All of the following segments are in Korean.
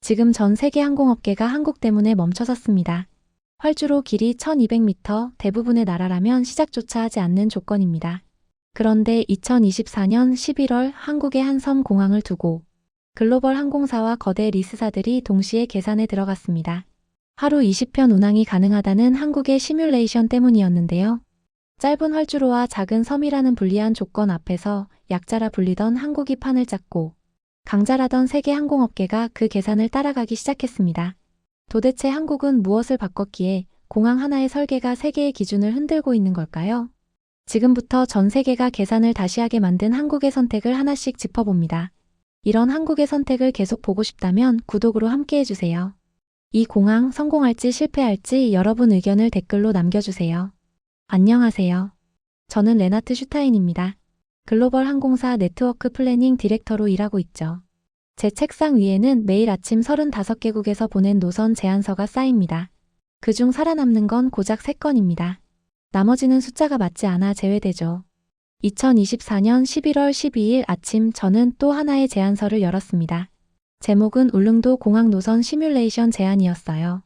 지금 전 세계 항공업계가 한국 때문에 멈춰섰습니다. 활주로 길이 1200m, 대부분의 나라라면 시작조차 하지 않는 조건입니다. 그런데 2024년 11월 한국의 한 섬 공항을 두고 글로벌 항공사와 거대 리스사들이 동시에 계산에 들어갔습니다. 하루 20편 운항이 가능하다는 한국의 시뮬레이션 때문이었는데요. 짧은 활주로와 작은 섬이라는 불리한 조건 앞에서 약자라 불리던 한국이 판을 짰고 강자라던 세계 항공업계가 그 계산을 따라가기 시작했습니다. 도대체 한국은 무엇을 바꿨기에 공항 하나의 설계가 세계의 기준을 흔들고 있는 걸까요? 지금부터 전 세계가 계산을 다시 하게 만든 한국의 선택을 하나씩 짚어봅니다. 이런 한국의 선택을 계속 보고 싶다면 구독으로 함께 해주세요. 이 공항 성공할지 실패할지 여러분 의견을 댓글로 남겨주세요. 안녕하세요. 저는 레나트 슈타인입니다. 글로벌 항공사 네트워크 플래닝 디렉터로 일하고 있죠. 제 책상 위에는 매일 아침 35개국에서 보낸 노선 제안서가 쌓입니다. 그중 살아남는 건 고작 3건입니다. 나머지는 숫자가 맞지 않아 제외되죠. 2024년 11월 12일 아침 저는 또 하나의 제안서를 열었습니다. 제목은 울릉도 공항 노선 시뮬레이션 제안이었어요.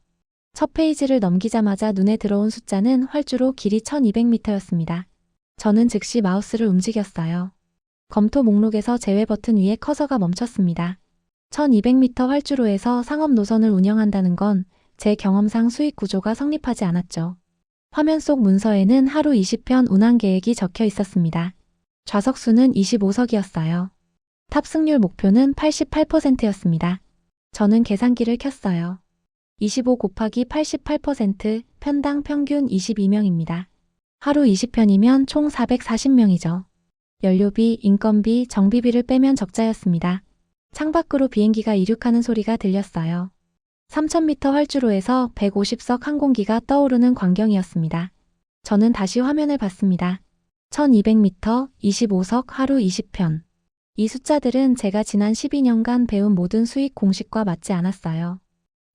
첫 페이지를 넘기자마자 눈에 들어온 숫자는 활주로 길이 1200m였습니다. 저는 즉시 마우스를 움직였어요. 검토 목록에서 제외 버튼 위에 커서가 멈췄습니다. 1200m 활주로에서 상업 노선을 운영한다는 건 제 경험상 수익 구조가 성립하지 않았죠. 화면 속 문서에는 하루 20편 운항 계획이 적혀 있었습니다. 좌석 수는 25석이었어요. 탑승률 목표는 88%였습니다. 저는 계산기를 켰어요. 25 곱하기 88%, 편당 평균 22명입니다. 하루 20편이면 총 440명이죠. 연료비, 인건비, 정비비를 빼면 적자였습니다. 창밖으로 비행기가 이륙하는 소리가 들렸어요. 3000m 활주로에서 150석 항공기가 떠오르는 광경이었습니다. 저는 다시 화면을 봤습니다. 1200m, 25석, 하루 20편. 이 숫자들은 제가 지난 12년간 배운 모든 수익 공식과 맞지 않았어요.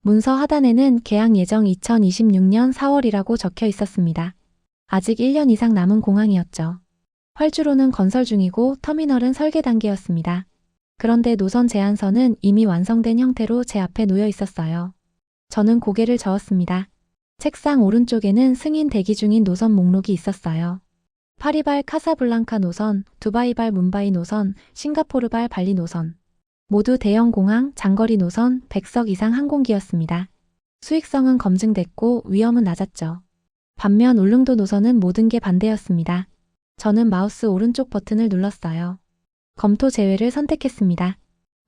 문서 하단에는 개항 예정 2026년 4월이라고 적혀 있었습니다. 아직 1년 이상 남은 공항이었죠. 활주로는 건설 중이고 터미널은 설계 단계였습니다. 그런데 노선 제안서는 이미 완성된 형태로 제 앞에 놓여 있었어요. 저는 고개를 저었습니다. 책상 오른쪽에는 승인 대기 중인 노선 목록이 있었어요. 파리발 카사블랑카 노선, 두바이발 뭄바이 노선, 싱가포르발 발리 노선. 모두 대형 공항, 장거리 노선, 100석 이상 항공기였습니다. 수익성은 검증됐고 위험은 낮았죠. 반면 울릉도 노선은 모든 게 반대였습니다. 저는 마우스 오른쪽 버튼을 눌렀어요. 검토 제외를 선택했습니다.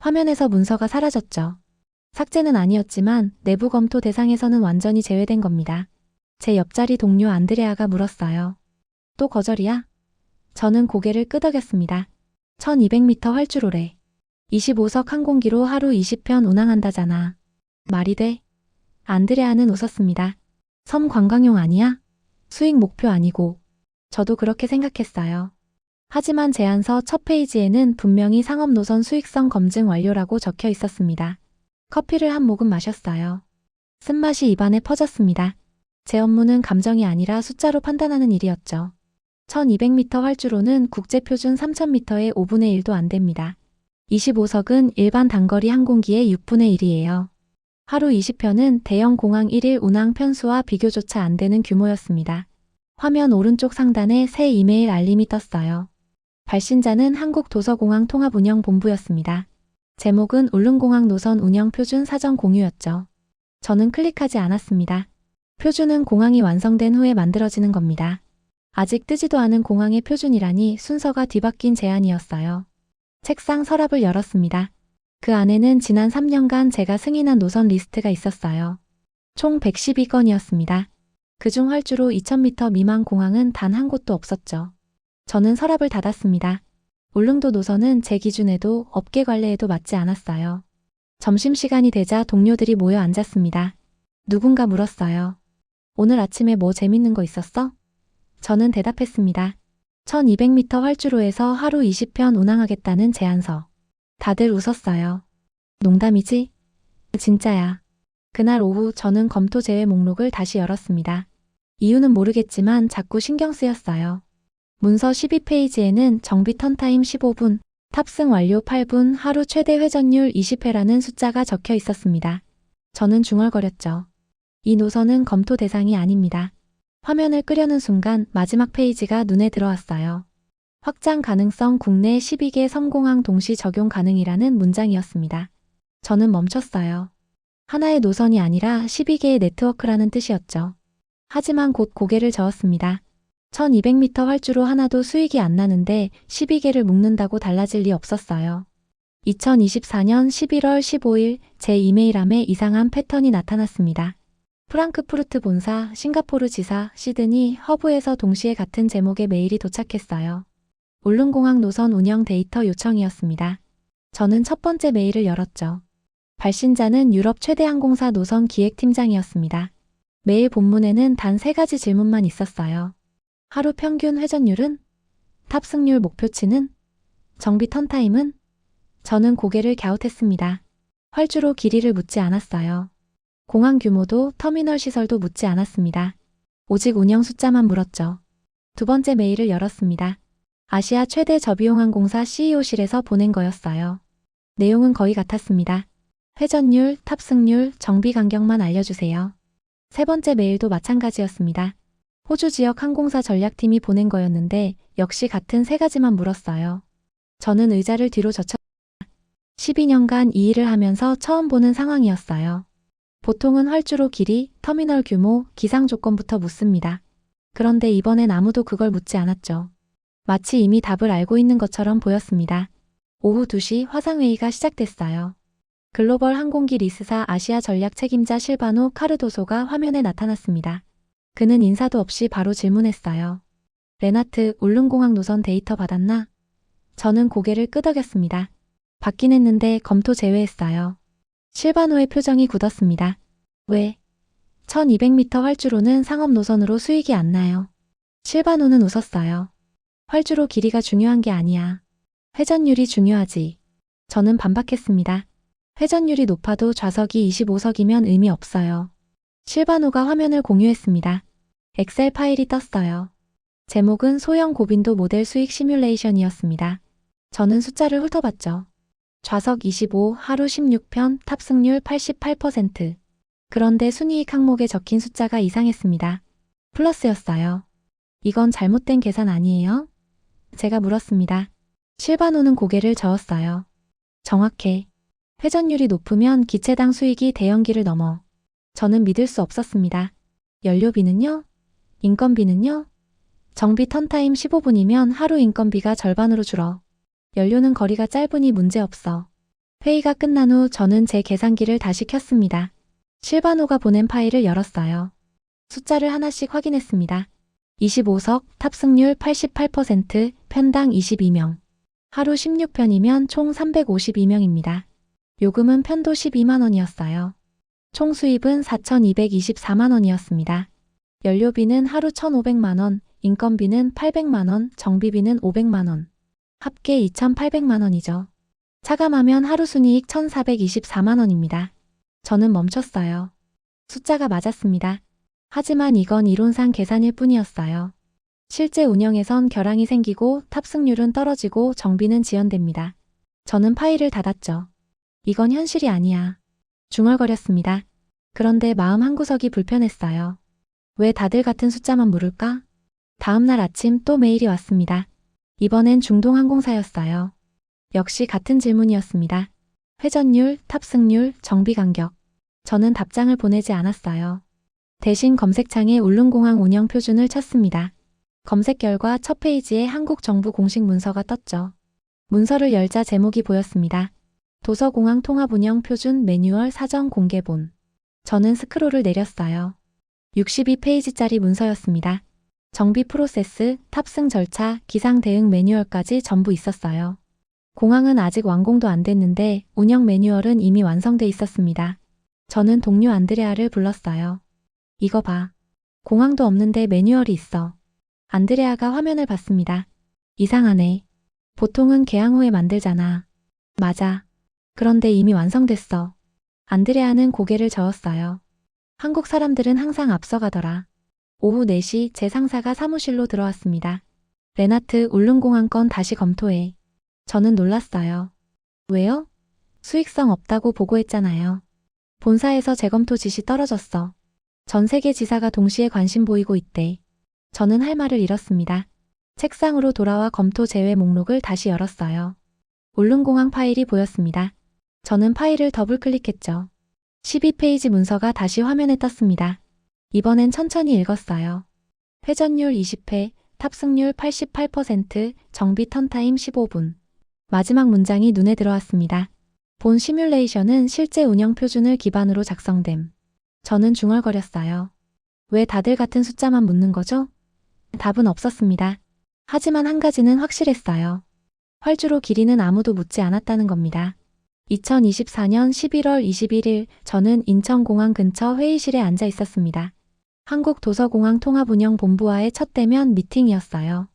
화면에서 문서가 사라졌죠. 삭제는 아니었지만 내부 검토 대상에서는 완전히 제외된 겁니다. 제 옆자리 동료 안드레아가 물었어요. 또 거절이야? 저는 고개를 끄덕였습니다. 1200m 활주로래. 25석 항공기로 하루 20편 운항한다잖아. 말이 돼? 안드레아는 웃었습니다. 섬 관광용 아니야? 수익 목표 아니고. 저도 그렇게 생각했어요. 하지만 제안서 첫 페이지에는 분명히 상업 노선 수익성 검증 완료라고 적혀 있었습니다. 커피를 한 모금 마셨어요. 쓴맛이 입안에 퍼졌습니다. 제 업무는 감정이 아니라 숫자로 판단하는 일이었죠. 1200m 활주로는 국제표준 3000m의 5분의 1도 안 됩니다. 25석은 일반 단거리 항공기의 6분의 1이에요. 하루 20편은 대형 공항 1일 운항 편수와 비교조차 안 되는 규모였습니다. 화면 오른쪽 상단에 새 이메일 알림이 떴어요. 발신자는 한국도서공항 통합운영본부였습니다. 제목은 울릉공항 노선 운영 표준 사전 공유였죠. 저는 클릭하지 않았습니다. 표준은 공항이 완성된 후에 만들어지는 겁니다. 아직 뜨지도 않은 공항의 표준이라니 순서가 뒤바뀐 제안이었어요. 책상 서랍을 열었습니다. 그 안에는 지난 3년간 제가 승인한 노선 리스트가 있었어요. 총 112건이었습니다. 그중 활주로 2000m 미만 공항은 단 한 곳도 없었죠. 저는 서랍을 닫았습니다. 울릉도 노선은 제 기준에도 업계 관례에도 맞지 않았어요. 점심시간이 되자 동료들이 모여 앉았습니다. 누군가 물었어요. 오늘 아침에 뭐 재밌는 거 있었어? 저는 대답했습니다. 1200m 활주로에서 하루 20편 운항하겠다는 제안서. 다들 웃었어요. 농담이지? 진짜야. 그날 오후 저는 검토 제외 목록을 다시 열었습니다. 이유는 모르겠지만 자꾸 신경 쓰였어요. 문서 12페이지에는 정비 턴타임 15분, 탑승 완료 8분, 하루 최대 회전율 20회라는 숫자가 적혀 있었습니다. 저는 중얼거렸죠. 이 노선은 검토 대상이 아닙니다. 화면을 끄려는 순간 마지막 페이지가 눈에 들어왔어요. 확장 가능성 국내 12개 섬공항 동시 적용 가능이라는 문장이었습니다. 저는 멈췄어요. 하나의 노선이 아니라 12개의 네트워크라는 뜻이었죠. 하지만 곧 고개를 저었습니다. 1200m 활주로 하나도 수익이 안 나는데 12개를 묶는다고 달라질 리 없었어요. 2024년 11월 15일 제 이메일함에 이상한 패턴이 나타났습니다. 프랑크푸르트 본사, 싱가포르 지사, 시드니, 허브에서 동시에 같은 제목의 메일이 도착했어요. 울릉공항 노선 운영 데이터 요청이었습니다. 저는 첫 번째 메일을 열었죠. 발신자는 유럽 최대 항공사 노선 기획팀장이었습니다. 메일 본문에는 단 3가지 질문만 있었어요. 하루 평균 회전율은? 탑승률 목표치는? 정비 턴타임은? 저는 고개를 갸웃했습니다. 활주로 길이를 묻지 않았어요. 공항 규모도 터미널 시설도 묻지 않았습니다. 오직 운영 숫자만 물었죠. 두 번째 메일을 열었습니다. 아시아 최대 저비용항공사 CEO실에서 보낸 거였어요. 내용은 거의 같았습니다. 회전율, 탑승률, 정비 간격만 알려주세요. 세 번째 메일도 마찬가지였습니다. 호주 지역 항공사 전략팀이 보낸 거였는데 역시 같은 3가지만 물었어요. 저는 의자를 뒤로 젖혔습니다. 12년간 이 일을 하면서 처음 보는 상황이었어요. 보통은 활주로 길이, 터미널 규모, 기상 조건부터 묻습니다. 그런데 이번엔 아무도 그걸 묻지 않았죠. 마치 이미 답을 알고 있는 것처럼 보였습니다. 오후 2시 화상회의가 시작됐어요. 글로벌 항공기 리스사 아시아 전략 책임자 실바노 카르도소가 화면에 나타났습니다. 그는 인사도 없이 바로 질문했어요. 레나트, 울릉공항 노선 데이터 받았나? 저는 고개를 끄덕였습니다. 받긴 했는데 검토 제외했어요. 실바노의 표정이 굳었습니다. 왜? 1200m 활주로는 상업 노선으로 수익이 안 나요. 실바노는 웃었어요. 활주로 길이가 중요한 게 아니야. 회전율이 중요하지. 저는 반박했습니다. 회전율이 높아도 좌석이 25석이면 의미 없어요. 실바노가 화면을 공유했습니다. 엑셀 파일이 떴어요. 제목은 소형 고빈도 모델 수익 시뮬레이션이었습니다. 저는 숫자를 훑어봤죠. 좌석 25, 하루 16편, 탑승률 88%. 그런데 순이익 항목에 적힌 숫자가 이상했습니다. 플러스였어요. 이건 잘못된 계산 아니에요? 제가 물었습니다. 실바노는 고개를 저었어요. 정확해. 회전율이 높으면 기체당 수익이 대형기를 넘어. 저는 믿을 수 없었습니다. 연료비는요? 인건비는요? 정비 턴타임 15분이면 하루 인건비가 절반으로 줄어. 연료는 거리가 짧으니 문제없어. 회의가 끝난 후 저는 제 계산기를 다시 켰습니다. 실바노가 보낸 파일을 열었어요. 숫자를 하나씩 확인했습니다. 25석, 탑승률 88%, 편당 22명. 하루 16편이면 총 352명입니다. 요금은 편도 12만 원이었어요. 총 수입은 4,224만 원이었습니다. 연료비는 하루 1,500만 원, 인건비는 800만 원, 정비비는 500만 원. 합계 2,800만 원이죠. 차감하면 하루 순이익 1,424만 원입니다. 저는 멈췄어요. 숫자가 맞았습니다. 하지만 이건 이론상 계산일 뿐이었어요. 실제 운영에선 결항이 생기고 탑승률은 떨어지고 정비는 지연됩니다. 저는 파일을 닫았죠. 이건 현실이 아니야. 중얼거렸습니다. 그런데 마음 한구석이 불편했어요. 왜 다들 같은 숫자만 물을까? 다음 날 아침 또 메일이 왔습니다. 이번엔 중동 항공사였어요. 역시 같은 질문이었습니다. 회전율, 탑승률, 정비 간격. 저는 답장을 보내지 않았어요. 대신 검색창에 울릉공항 운영 표준을 쳤습니다. 검색 결과 첫 페이지에 한국 정부 공식 문서가 떴죠. 문서를 열자 제목이 보였습니다. 도서공항 통합 운영 표준 매뉴얼 사전 공개본. 저는 스크롤을 내렸어요. 62페이지짜리 문서였습니다. 정비 프로세스, 탑승 절차, 기상 대응 매뉴얼까지 전부 있었어요. 공항은 아직 완공도 안 됐는데 운영 매뉴얼은 이미 완성돼 있었습니다. 저는 동료 안드레아를 불렀어요. 이거 봐. 공항도 없는데 매뉴얼이 있어. 안드레아가 화면을 봤습니다. 이상하네. 보통은 개항 후에 만들잖아. 맞아. 그런데 이미 완성됐어. 안드레아는 고개를 저었어요. 한국 사람들은 항상 앞서가더라. 오후 4시 제 상사가 사무실로 들어왔습니다. 레나트, 울릉공항 건 다시 검토해. 저는 놀랐어요. 왜요? 수익성 없다고 보고했잖아요. 본사에서 재검토 지시 떨어졌어. 전 세계 지사가 동시에 관심 보이고 있대. 저는 할 말을 잃었습니다. 책상으로 돌아와 검토 제외 목록을 다시 열었어요. 울릉공항 파일이 보였습니다. 저는 파일을 더블 클릭했죠. 12페이지 문서가 다시 화면에 떴습니다. 이번엔 천천히 읽었어요. 회전율 20회, 탑승률 88%, 정비 턴타임 15분. 마지막 문장이 눈에 들어왔습니다. 본 시뮬레이션은 실제 운영 표준을 기반으로 작성됨. 저는 중얼거렸어요. 왜 다들 같은 숫자만 묻는 거죠? 답은 없었습니다. 하지만 한 가지는 확실했어요. 활주로 길이는 아무도 묻지 않았다는 겁니다. 2024년 11월 21일 저는 인천공항 근처 회의실에 앉아 있었습니다. 한국도서공항통합운영본부와의 첫 대면 미팅이었어요.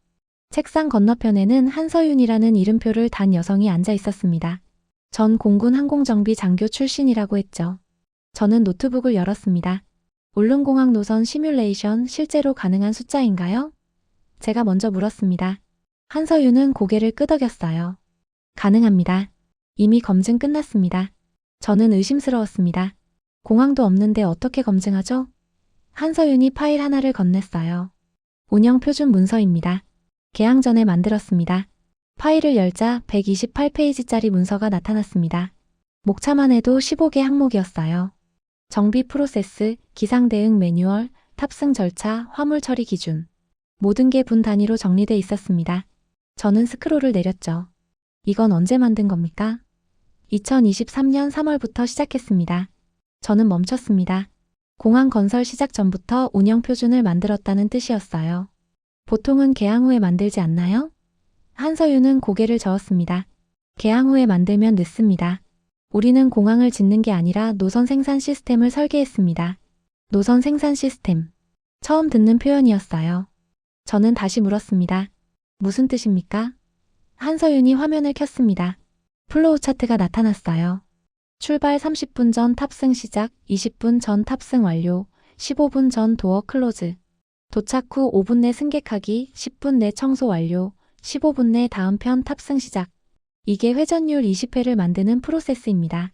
책상 건너편에는 한서윤이라는 이름표를 단 여성이 앉아 있었습니다. 전 공군 항공정비 장교 출신이라고 했죠. 저는 노트북을 열었습니다. 울릉공항 노선 시뮬레이션 실제로 가능한 숫자인가요? 제가 먼저 물었습니다. 한서윤은 고개를 끄덕였어요. 가능합니다. 이미 검증 끝났습니다. 저는 의심스러웠습니다. 공항도 없는데 어떻게 검증하죠? 한서윤이 파일 하나를 건넸어요. 운영 표준 문서입니다. 개항 전에 만들었습니다. 파일을 열자 128페이지짜리 문서가 나타났습니다. 목차만 해도 15개 항목이었어요. 정비 프로세스, 기상 대응 매뉴얼, 탑승 절차, 화물 처리 기준. 모든 게 분 단위로 정리돼 있었습니다. 저는 스크롤을 내렸죠. 이건 언제 만든 겁니까? 2023년 3월부터 시작했습니다. 저는 멈췄습니다. 공항 건설 시작 전부터 운영 표준을 만들었다는 뜻이었어요. 보통은 개항 후에 만들지 않나요? 한서윤은 고개를 저었습니다. 개항 후에 만들면 늦습니다. 우리는 공항을 짓는 게 아니라 노선 생산 시스템을 설계했습니다. 노선 생산 시스템. 처음 듣는 표현이었어요. 저는 다시 물었습니다. 무슨 뜻입니까? 한서윤이 화면을 켰습니다. 플로우 차트가 나타났어요. 출발 30분 전 탑승 시작, 20분 전 탑승 완료, 15분 전 도어 클로즈. 도착 후 5분 내 승객하기, 10분 내 청소 완료, 15분 내 다음 편 탑승 시작. 이게 회전율 20회를 만드는 프로세스입니다.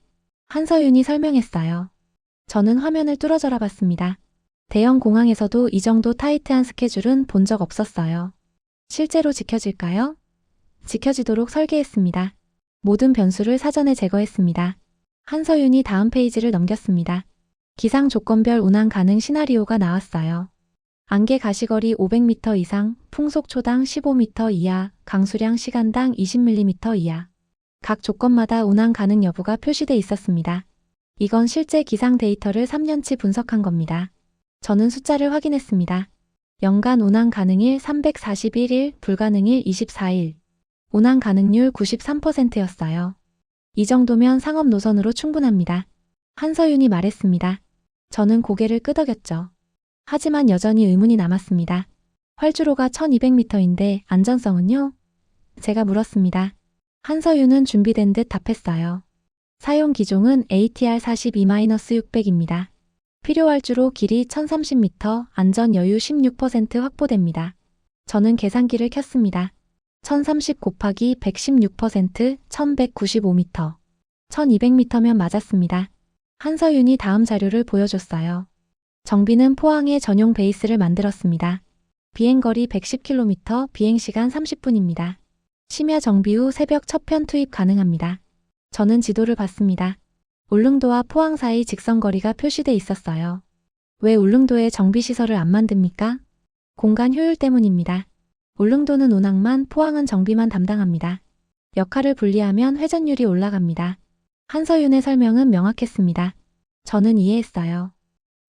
한서윤이 설명했어요. 저는 화면을 뚫어져라 봤습니다. 대형 공항에서도 이 정도 타이트한 스케줄은 본 적 없었어요. 실제로 지켜질까요? 지켜지도록 설계했습니다. 모든 변수를 사전에 제거했습니다. 한서윤이 다음 페이지를 넘겼습니다. 기상 조건별 운항 가능 시나리오가 나왔어요. 안개 가시거리 500m 이상, 풍속 초당 15m 이하, 강수량 시간당 20mm 이하. 각 조건마다 운항 가능 여부가 표시돼 있었습니다. 이건 실제 기상 데이터를 3년치 분석한 겁니다. 저는 숫자를 확인했습니다. 연간 운항 가능일 341일, 불가능일 24일. 운항 가능률 93%였어요. 이 정도면 상업 노선으로 충분합니다. 한서윤이 말했습니다. 저는 고개를 끄덕였죠. 하지만 여전히 의문이 남았습니다. 활주로가 1200m인데 안전성은요? 제가 물었습니다. 한서윤은 준비된 듯 답했어요. 사용 기종은 ATR42-600입니다. 필요 활주로 길이 1030m, 안전 여유 16% 확보됩니다. 저는 계산기를 켰습니다. 1030 곱하기 116%, 1195m. 1200m면 맞았습니다. 한서윤이 다음 자료를 보여줬어요. 정비는 포항에 전용 베이스를 만들었습니다. 비행거리 110km, 비행시간 30분입니다. 심야 정비 후 새벽 첫 편 투입 가능합니다. 저는 지도를 봤습니다. 울릉도와 포항 사이 직선거리가 표시돼 있었어요. 왜 울릉도에 정비시설을 안 만듭니까? 공간 효율 때문입니다. 울릉도는 운항만, 포항은 정비만 담당합니다. 역할을 분리하면 회전율이 올라갑니다. 한서윤의 설명은 명확했습니다. 저는 이해했어요.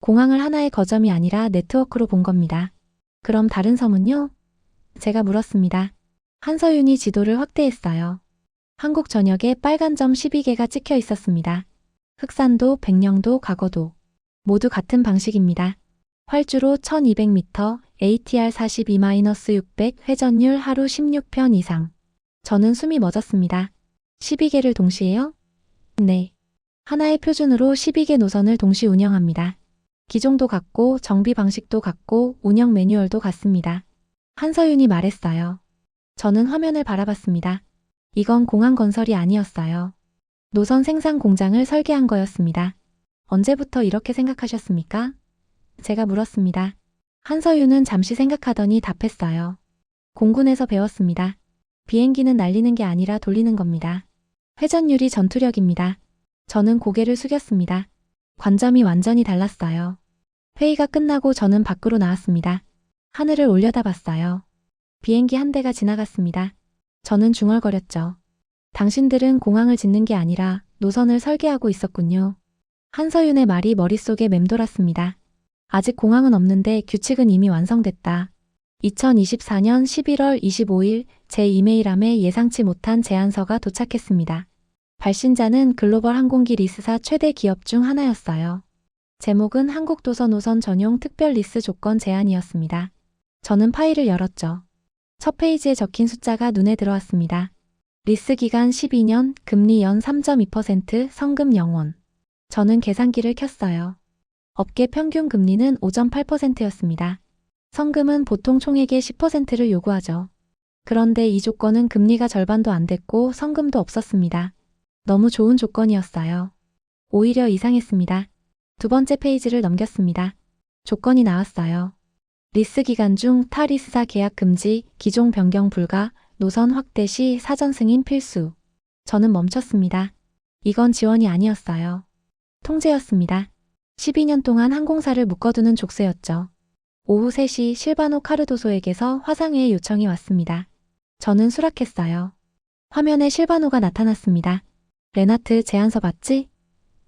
공항을 하나의 거점이 아니라 네트워크로 본 겁니다. 그럼 다른 섬은요? 제가 물었습니다. 한서윤이 지도를 확대했어요. 한국 전역에 빨간 점 12개가 찍혀 있었습니다. 흑산도, 백령도, 과거도. 모두 같은 방식입니다. 활주로 1200m, ATR42-600, 회전율 하루 16편 이상. 저는 숨이 멎었습니다. 12개를 동시에요? 네. 하나의 표준으로 12개 노선을 동시 운영합니다. 기종도 같고 정비 방식도 같고 운영 매뉴얼도 같습니다. 한서윤이 말했어요. 저는 화면을 바라봤습니다. 이건 공항 건설이 아니었어요. 노선 생산 공장을 설계한 거였습니다. 언제부터 이렇게 생각하셨습니까? 제가 물었습니다. 한서윤은 잠시 생각하더니 답했어요. 공군에서 배웠습니다. 비행기는 날리는 게 아니라 돌리는 겁니다. 회전율이 전투력입니다. 저는 고개를 숙였습니다. 관점이 완전히 달랐어요. 회의가 끝나고 저는 밖으로 나왔습니다. 하늘을 올려다봤어요. 비행기 한 대가 지나갔습니다. 저는 중얼거렸죠. 당신들은 공항을 짓는 게 아니라 노선을 설계하고 있었군요. 한서윤의 말이 머릿속에 맴돌았습니다. 아직 공항은 없는데 규칙은 이미 완성됐다. 2024년 11월 25일 제 이메일함에 예상치 못한 제안서가 도착했습니다. 발신자는 글로벌 항공기 리스사 최대 기업 중 하나였어요. 제목은 한국도서노선 전용 특별 리스 조건 제안이었습니다. 저는 파일을 열었죠. 첫 페이지에 적힌 숫자가 눈에 들어왔습니다. 리스 기간 12년, 금리 연 3.2%, 성금 0원. 저는 계산기를 켰어요. 업계 평균 금리는 5.8%였습니다. 성금은 보통 총액의 10%를 요구하죠. 그런데 이 조건은 금리가 절반도 안 됐고 성금도 없었습니다. 너무 좋은 조건이었어요. 오히려 이상했습니다. 두 번째 페이지를 넘겼습니다. 조건이 나왔어요. 리스 기간 중 타 리스사 계약 금지, 기종 변경 불가, 노선 확대 시 사전 승인 필수. 저는 멈췄습니다. 이건 지원이 아니었어요. 통제였습니다. 12년 동안 항공사를 묶어두는 족쇄였죠. 오후 3시 실바노 카르도소에게서 화상회의 요청이 왔습니다. 저는 수락했어요. 화면에 실바노가 나타났습니다. 레나트 제안서 봤지?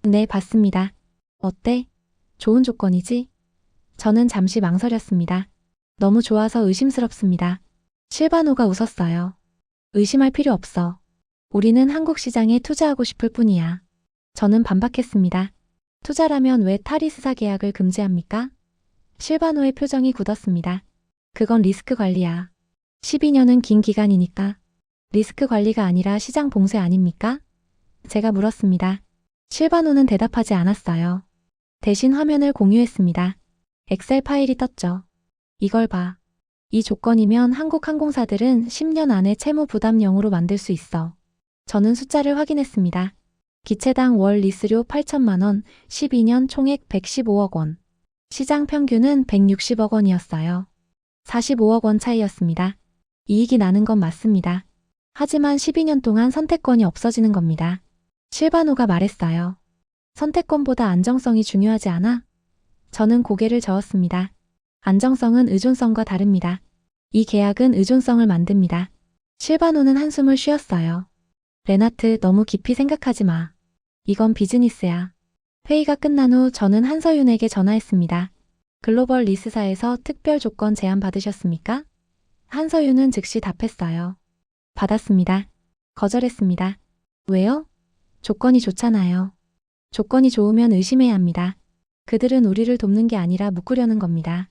네, 봤습니다. 어때? 좋은 조건이지? 저는 잠시 망설였습니다. 너무 좋아서 의심스럽습니다. 실바노가 웃었어요. 의심할 필요 없어. 우리는 한국 시장에 투자하고 싶을 뿐이야. 저는 반박했습니다. 투자라면 왜 타리스사 계약을 금지합니까? 실바노의 표정이 굳었습니다. 그건 리스크 관리야. 12년은 긴 기간이니까. 리스크 관리가 아니라 시장 봉쇄 아닙니까? 제가 물었습니다. 실바노는 대답하지 않았어요. 대신 화면을 공유했습니다. 엑셀 파일이 떴죠. 이걸 봐. 이 조건이면 한국 항공사들은 10년 안에 채무 부담 0으로 만들 수 있어. 저는 숫자를 확인했습니다. 기체당 월 리스료 8천만 원, 12년 총액 115억 원. 시장 평균은 160억 원이었어요. 45억 원 차이였습니다. 이익이 나는 건 맞습니다. 하지만 12년 동안 선택권이 없어지는 겁니다. 실바노가 말했어요. 선택권보다 안정성이 중요하지 않아? 저는 고개를 저었습니다. 안정성은 의존성과 다릅니다. 이 계약은 의존성을 만듭니다. 실바노는 한숨을 쉬었어요. 레나트, 너무 깊이 생각하지 마. 이건 비즈니스야. 회의가 끝난 후 저는 한서윤에게 전화했습니다. 글로벌 리스사에서 특별 조건 제안 받으셨습니까? 한서윤은 즉시 답했어요. 받았습니다. 거절했습니다. 왜요? 조건이 좋잖아요. 조건이 좋으면 의심해야 합니다. 그들은 우리를 돕는 게 아니라 묶으려는 겁니다.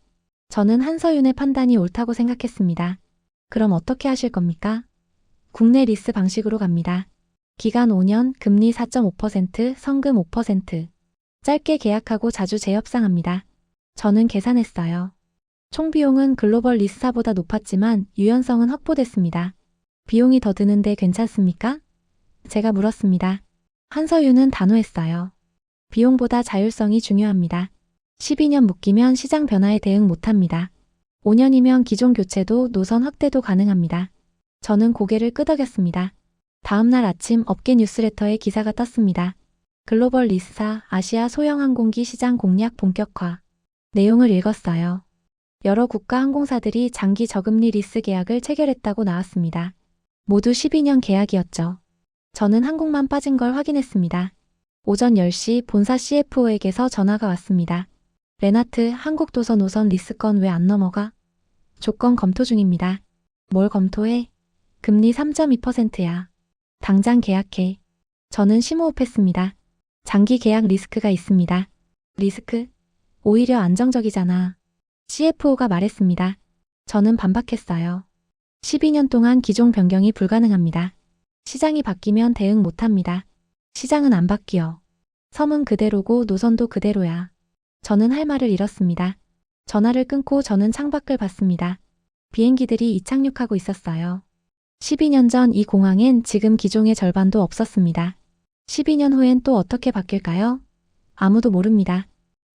저는 한서윤의 판단이 옳다고 생각했습니다. 그럼 어떻게 하실 겁니까? 국내 리스 방식으로 갑니다. 기간 5년, 금리 4.5%, 성금 5%. 짧게 계약하고 자주 재협상합니다. 저는 계산했어요. 총 비용은 글로벌 리스사보다 높았지만 유연성은 확보됐습니다. 비용이 더 드는데 괜찮습니까? 제가 물었습니다. 한서윤은 단호했어요. 비용보다 자율성이 중요합니다. 12년 묶이면 시장 변화에 대응 못합니다. 5년이면 기종 교체도 노선 확대도 가능합니다. 저는 고개를 끄덕였습니다. 다음날 아침 업계 뉴스레터에 기사가 떴습니다. 글로벌 리스사 아시아 소형 항공기 시장 공략 본격화. 내용을 읽었어요. 여러 국가 항공사들이 장기 저금리 리스 계약을 체결했다고 나왔습니다. 모두 12년 계약이었죠. 저는 항공만 빠진 걸 확인했습니다. 오전 10시 본사 CFO에게서 전화가 왔습니다. 레나트, 한국도서 노선 리스건 왜 안 넘어가? 조건 검토 중입니다. 뭘 검토해? 금리 3.2%야. 당장 계약해. 저는 심호흡했습니다. 장기 계약 리스크가 있습니다. 리스크? 오히려 안정적이잖아. CFO가 말했습니다. 저는 반박했어요. 12년 동안 기종 변경이 불가능합니다. 시장이 바뀌면 대응 못합니다. 시장은 안 바뀌어. 섬은 그대로고 노선도 그대로야. 저는 할 말을 잃었습니다. 전화를 끊고 저는 창밖을 봤습니다. 비행기들이 이착륙하고 있었어요. 12년 전 이 공항엔 지금 기종의 절반도 없었습니다. 12년 후엔 또 어떻게 바뀔까요? 아무도 모릅니다.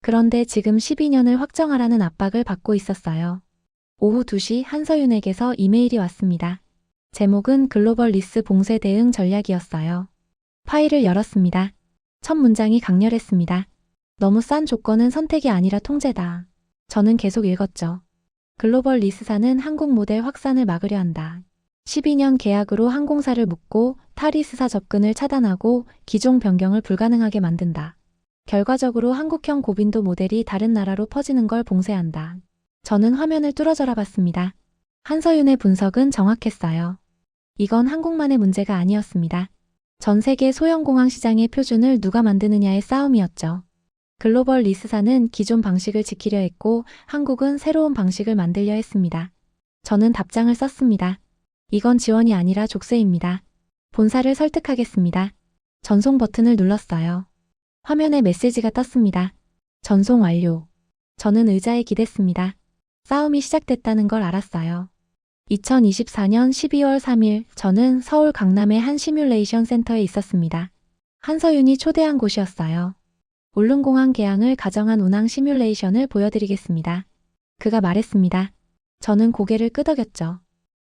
그런데 지금 12년을 확정하라는 압박을 받고 있었어요. 오후 2시 한서윤에게서 이메일이 왔습니다. 제목은 글로벌 리스 봉쇄 대응 전략이었어요. 파일을 열었습니다. 첫 문장이 강렬했습니다. 너무 싼 조건은 선택이 아니라 통제다. 저는 계속 읽었죠. 글로벌 리스사는 한국 모델 확산을 막으려 한다. 12년 계약으로 항공사를 묶고 타리스사 접근을 차단하고 기종 변경을 불가능하게 만든다. 결과적으로 한국형 고빈도 모델이 다른 나라로 퍼지는 걸 봉쇄한다. 저는 화면을 뚫어져라 봤습니다. 한서윤의 분석은 정확했어요. 이건 한국만의 문제가 아니었습니다. 전 세계 소형공항 시장의 표준을 누가 만드느냐의 싸움이었죠. 글로벌 리스사는 기존 방식을 지키려 했고 한국은 새로운 방식을 만들려 했습니다. 저는 답장을 썼습니다. 이건 지원이 아니라 족쇄입니다. 본사를 설득하겠습니다. 전송 버튼을 눌렀어요. 화면에 메시지가 떴습니다. 전송 완료. 저는 의자에 기댔습니다. 싸움이 시작됐다는 걸 알았어요. 2024년 12월 3일 저는 서울 강남의 한 시뮬레이션 센터에 있었습니다. 한서윤이 초대한 곳이었어요. 울릉공항 개항을 가정한 운항 시뮬레이션을 보여드리겠습니다. 그가 말했습니다. 저는 고개를 끄덕였죠.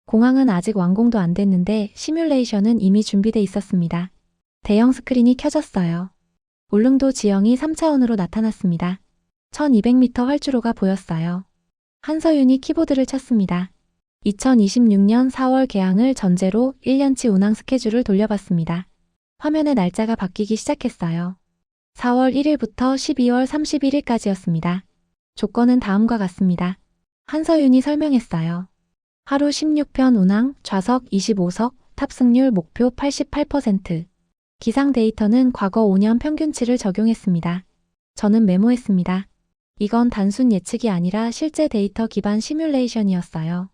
공항은 아직 완공도 안 됐는데 시뮬레이션은 이미 준비돼 있었습니다. 대형 스크린이 켜졌어요. 울릉도 지형이 3차원으로 나타났습니다. 1200m 활주로가 보였어요. 한서윤이 키보드를 쳤습니다. 2026년 4월 개항을 전제로 1년치 운항 스케줄을 돌려봤습니다. 화면의 날짜가 바뀌기 시작했어요. 4월 1일부터 12월 31일까지였습니다. 조건은 다음과 같습니다. 한서윤이 설명했어요. 하루 16편 운항, 좌석 25석, 탑승률 목표 88%. 기상 데이터는 과거 5년 평균치를 적용했습니다. 저는 메모했습니다. 이건 단순 예측이 아니라 실제 데이터 기반 시뮬레이션이었어요.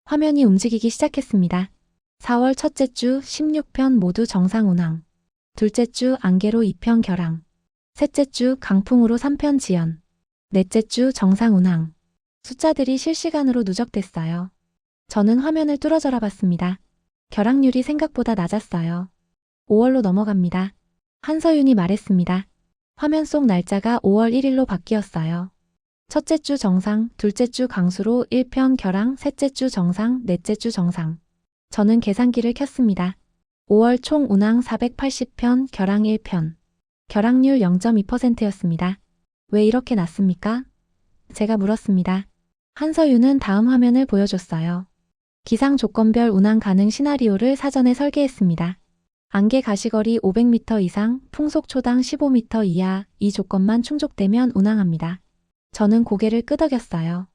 화면이 움직이기 시작했습니다. 4월 첫째 주 16편 모두 정상 운항. 둘째 주 안개로 2편 결항. 셋째 주 강풍으로 3편 지연. 넷째 주 정상 운항. 숫자들이 실시간으로 누적됐어요. 저는 화면을 뚫어져라 봤습니다. 결항률이 생각보다 낮았어요. 5월로 넘어갑니다. 한서윤이 말했습니다. 화면 속 날짜가 5월 1일로 바뀌었어요. 첫째 주 정상, 둘째 주 강수로 1편 결항, 셋째 주 정상, 넷째 주 정상. 저는 계산기를 켰습니다. 5월 총 운항 480편, 결항 1편. 결항률 0.2%였습니다. 왜 이렇게 낮습니까? 제가 물었습니다. 한서윤은 다음 화면을 보여줬어요. 기상 조건별 운항 가능 시나리오를 사전에 설계했습니다. 안개 가시거리 500m 이상, 풍속 초당 15m 이하, 이 조건만 충족되면 운항합니다. 저는 고개를 끄덕였어요.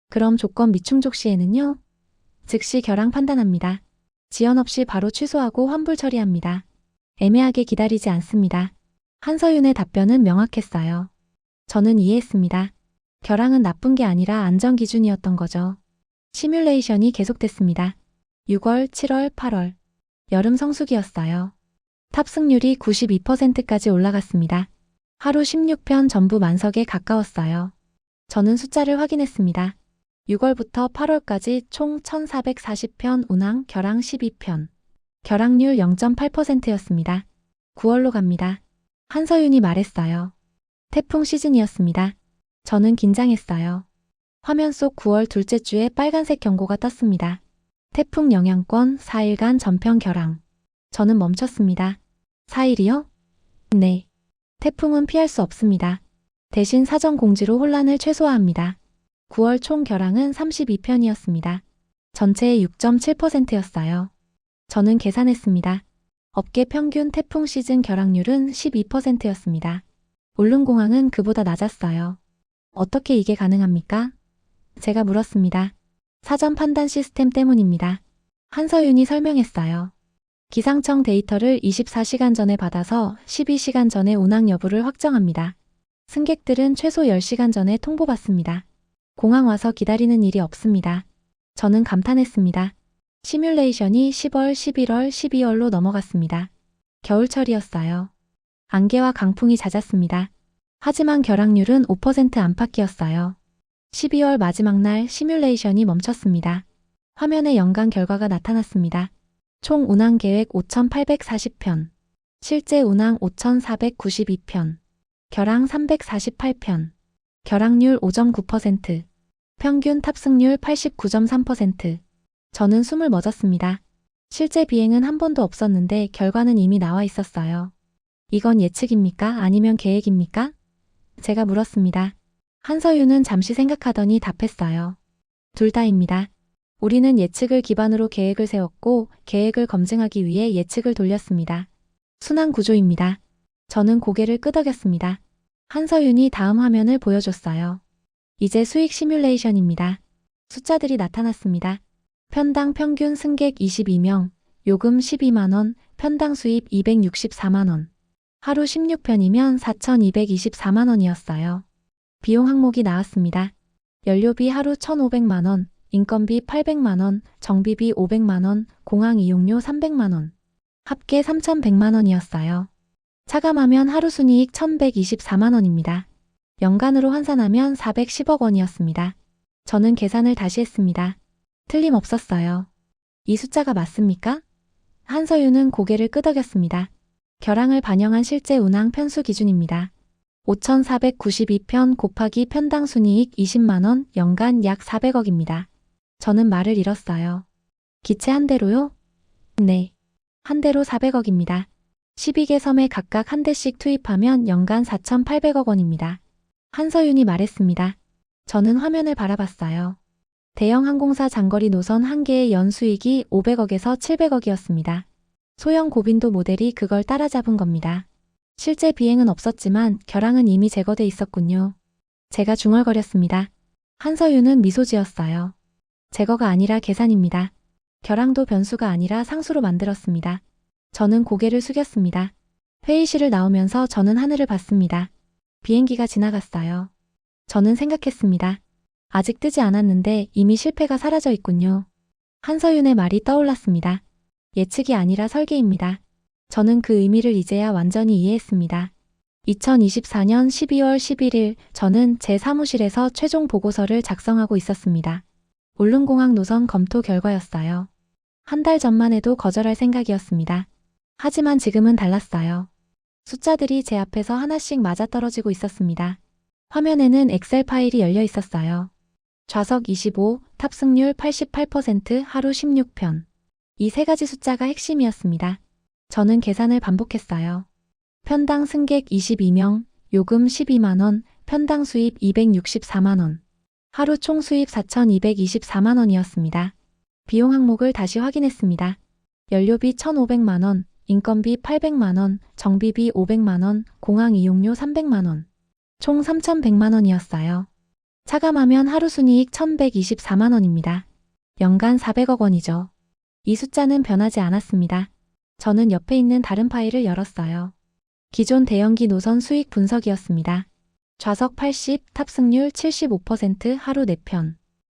그럼 조건 미충족 시에는요? 즉시 결항 판단합니다. 지연 없이 바로 취소하고 환불 처리합니다. 애매하게 기다리지 않습니다. 한서윤의 답변은 명확했어요. 저는 이해했습니다. 결항은 나쁜 게 아니라 안전 기준이었던 거죠. 시뮬레이션이 계속됐습니다. 6월, 7월, 8월. 여름 성수기였어요. 탑승률이 92%까지 올라갔습니다. 하루 16편 전부 만석에 가까웠어요. 저는 숫자를 확인했습니다. 6월부터 8월까지 총 1440편 운항, 결항 12편. 결항률 0.8%였습니다. 9월로 갑니다. 한서윤이 말했어요. 태풍 시즌이었습니다. 저는 긴장했어요. 화면 속 9월 둘째 주에 빨간색 경고가 떴습니다. 태풍 영향권 4일간 전편 결항. 저는 멈췄습니다. 4일이요? 네. 태풍은 피할 수 없습니다. 대신 사전 공지로 혼란을 최소화합니다. 9월 총 결항은 32편이었습니다. 전체의 6.7%였어요. 저는 계산했습니다. 업계 평균 태풍 시즌 결항률은 12%였습니다. 울릉공항은 그보다 낮았어요. 어떻게 이게 가능합니까? 제가 물었습니다. 사전 판단 시스템 때문입니다. 한서윤이 설명했어요. 기상청 데이터를 24시간 전에 받아서 12시간 전에 운항 여부를 확정합니다. 승객들은 최소 10시간 전에 통보받습니다. 공항 와서 기다리는 일이 없습니다. 저는 감탄했습니다. 시뮬레이션이 10월, 11월, 12월로 넘어갔습니다. 겨울철이었어요. 안개와 강풍이 잦았습니다. 하지만 결항률은 5% 안팎이었어요. 12월 마지막 날 시뮬레이션이 멈췄습니다. 화면에 연간 결과가 나타났습니다. 총 운항 계획 5,840편, 실제 운항 5,492편, 결항 348편, 결항률 5.9%, 평균 탑승률 89.3%. 저는 숨을 멎었습니다. 실제 비행은 한 번도 없었는데 결과는 이미 나와 있었어요. 이건 예측입니까? 아니면 계획입니까? 제가 물었습니다. 한서윤은 잠시 생각하더니 답했어요. 둘 다입니다. 우리는 예측을 기반으로 계획을 세웠고 계획을 검증하기 위해 예측을 돌렸습니다. 순환 구조입니다. 저는 고개를 끄덕였습니다. 한서윤이 다음 화면을 보여줬어요. 이제 수익 시뮬레이션입니다. 숫자들이 나타났습니다. 편당 평균 승객 22명, 요금 12만원, 편당 수입 264만원. 하루 16편이면 4,224만원이었어요. 비용 항목이 나왔습니다. 연료비 하루 1,500만원, 인건비 800만원, 정비비 500만원, 공항 이용료 300만원. 합계 3,100만원이었어요. 차감하면 하루 순이익 1,124만원입니다. 연간으로 환산하면 410억 원이었습니다. 저는 계산을 다시 했습니다. 틀림없었어요. 이 숫자가 맞습니까? 한서윤은 고개를 끄덕였습니다. 결항을 반영한 실제 운항 편수 기준입니다. 5,492편 곱하기 편당 순이익 20만원, 연간 약 400억입니다. 저는 말을 잃었어요. 기체 한 대로요? 네. 한 대로 400억입니다. 12개 섬에 각각 한 대씩 투입하면 연간 4,800억 원입니다. 한서윤이 말했습니다. 저는 화면을 바라봤어요. 대형 항공사 장거리 노선 한 개의 연수익이 500억에서 700억이었습니다. 소형 고빈도 모델이 그걸 따라잡은 겁니다. 실제 비행은 없었지만 결항은 이미 제거돼 있었군요. 제가 중얼거렸습니다. 한서윤은 미소 지었어요. 제거가 아니라 계산입니다. 결항도 변수가 아니라 상수로 만들었습니다. 저는 고개를 숙였습니다. 회의실을 나오면서 저는 하늘을 봤습니다. 비행기가 지나갔어요. 저는 생각했습니다. 아직 뜨지 않았는데 이미 실패가 사라져 있군요. 한서윤의 말이 떠올랐습니다. 예측이 아니라 설계입니다. 저는 그 의미를 이제야 완전히 이해했습니다. 2024년 12월 11일 저는 제 사무실에서 최종 보고서를 작성하고 있었습니다. 울릉공항 노선 검토 결과였어요. 한 달 전만 해도 거절할 생각이었습니다. 하지만 지금은 달랐어요. 숫자들이 제 앞에서 하나씩 맞아떨어지고 있었습니다. 화면에는 엑셀 파일이 열려 있었어요. 좌석 25, 탑승률 88%, 하루 16편. 이 세 가지 숫자가 핵심이었습니다. 저는 계산을 반복했어요. 편당 승객 22명, 요금 12만원, 편당 수입 264만원. 하루 총 수입 4,224만원이었습니다. 비용 항목을 다시 확인했습니다. 연료비 1,500만원, 인건비 800만원, 정비비 500만원, 공항 이용료 300만원. 총 3,100만원이었어요. 차감하면 하루 순이익 1,124만원입니다. 연간 400억 원이죠. 이 숫자는 변하지 않았습니다. 저는 옆에 있는 다른 파일을 열었어요. 기존 대형기 노선 수익 분석이었습니다. 좌석 80, 탑승률 75%, 하루 4편.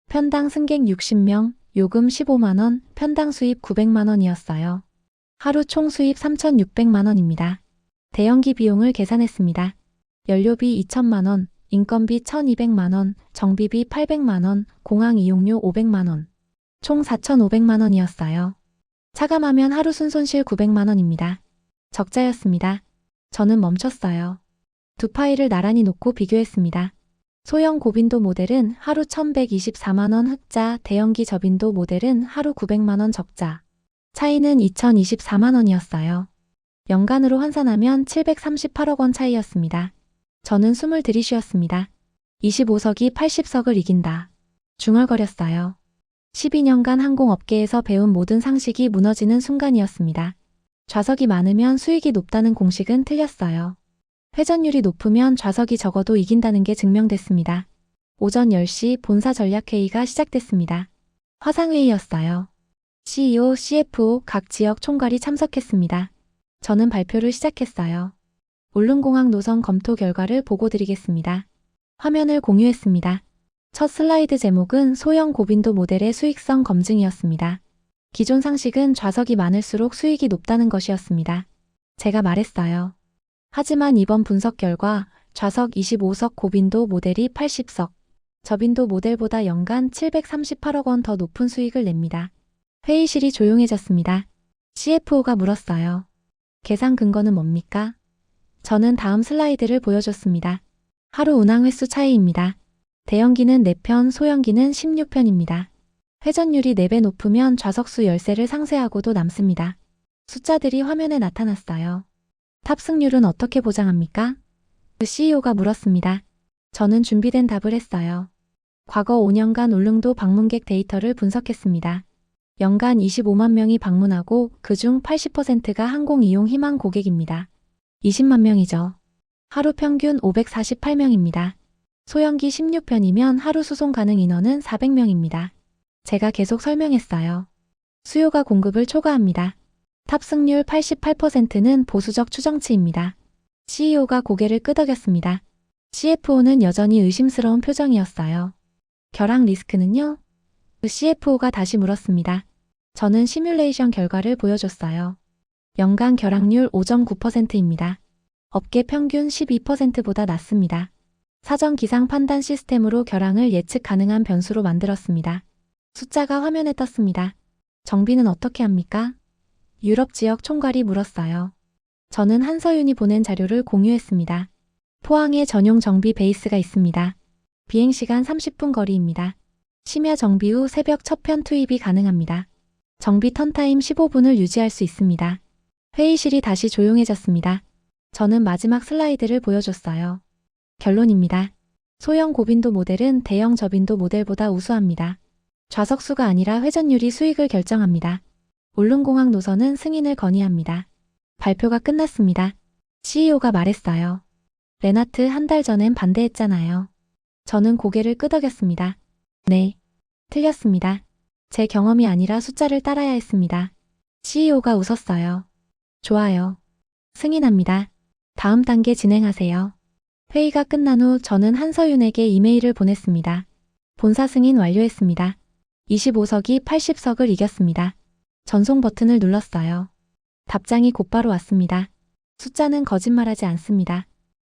편당 승객 60명, 요금 15만원, 편당 수입 900만원이었어요. 하루 총 수입 3,600만원입니다. 대형기 비용을 계산했습니다. 연료비 2천만원, 인건비 1,200만원, 정비비 800만원, 공항 이용료 500만원. 총 4,500만원이었어요. 차감하면 하루 순손실 900만원입니다. 적자였습니다. 저는 멈췄어요. 두 파일을 나란히 놓고 비교했습니다. 소형 고빈도 모델은 하루 1,124만원 흑자, 대형기 저빈도 모델은 하루 900만원 적자. 차이는 2,024만원이었어요. 연간으로 환산하면 738억 원 차이였습니다. 저는 숨을 들이쉬었습니다. 25석이 80석을 이긴다. 중얼거렸어요. 12년간 항공업계에서 배운 모든 상식이 무너지는 순간이었습니다. 좌석이 많으면 수익이 높다는 공식은 틀렸어요. 회전율이 높으면 좌석이 적어도 이긴다는 게 증명됐습니다. 오전 10시 본사 전략회의가 시작됐습니다. 화상회의였어요. CEO, CFO, 각 지역 총괄이 참석했습니다. 저는 발표를 시작했어요. 울릉공항 노선 검토 결과를 보고드리겠습니다. 화면을 공유했습니다. 첫 슬라이드 제목은 소형 고빈도 모델의 수익성 검증이었습니다. 기존 상식은 좌석이 많을수록 수익이 높다는 것이었습니다. 제가 말했어요. 하지만 이번 분석 결과 좌석 25석 고빈도 모델이 80석, 저빈도 모델보다 연간 738억 원 더 높은 수익을 냅니다. 회의실이 조용해졌습니다. CFO가 물었어요. 계산 근거는 뭡니까? 저는 다음 슬라이드를 보여줬습니다. 하루 운항 횟수 차이입니다. 대형기는 4편, 소형기는 16편입니다. 회전율이 4배 높으면 좌석수 열쇠를 상쇄하고도 남습니다. 숫자들이 화면에 나타났어요. 탑승률은 어떻게 보장합니까? 그 CEO가 물었습니다. 저는 준비된 답을 했어요. 과거 5년간 울릉도 방문객 데이터를 분석했습니다. 연간 25만 명이 방문하고 그중 80%가 항공 이용 희망 고객입니다. 20만 명이죠. 하루 평균 548명입니다. 소형기 16편이면 하루 수송 가능 인원은 400명입니다. 제가 계속 설명했어요. 수요가 공급을 초과합니다. 탑승률 88%는 보수적 추정치입니다. CEO가 고개를 끄덕였습니다. CFO는 여전히 의심스러운 표정이었어요. 결항 리스크는요? CFO가 다시 물었습니다. 저는 시뮬레이션 결과를 보여줬어요. 연간 결항률 5.9%입니다. 업계 평균 12%보다 낮습니다. 사전 기상 판단 시스템으로 결항을 예측 가능한 변수로 만들었습니다. 숫자가 화면에 떴습니다. 정비는 어떻게 합니까? 유럽 지역 총괄이 물었어요. 저는 한서윤이 보낸 자료를 공유했습니다. 포항에 전용 정비 베이스가 있습니다. 비행시간 30분 거리입니다. 심야 정비 후 새벽 첫 편 투입이 가능합니다. 정비 턴타임 15분을 유지할 수 있습니다. 회의실이 다시 조용해졌습니다. 저는 마지막 슬라이드를 보여줬어요. 결론입니다. 소형 고빈도 모델은 대형 저빈도 모델보다 우수합니다. 좌석수가 아니라 회전율이 수익을 결정합니다. 울릉공항 노선은 승인을 건의합니다. 발표가 끝났습니다. CEO가 말했어요. 레나트 한 달 전엔 반대했잖아요. 저는 고개를 끄덕였습니다. 네, 틀렸습니다. 제 경험이 아니라 숫자를 따라야 했습니다. CEO가 웃었어요. 좋아요. 승인합니다. 다음 단계 진행하세요. 회의가 끝난 후 저는 한서윤에게 이메일을 보냈습니다. 본사 승인 완료했습니다. 25석이 80석을 이겼습니다. 전송 버튼을 눌렀어요. 답장이 곧바로 왔습니다. 숫자는 거짓말하지 않습니다.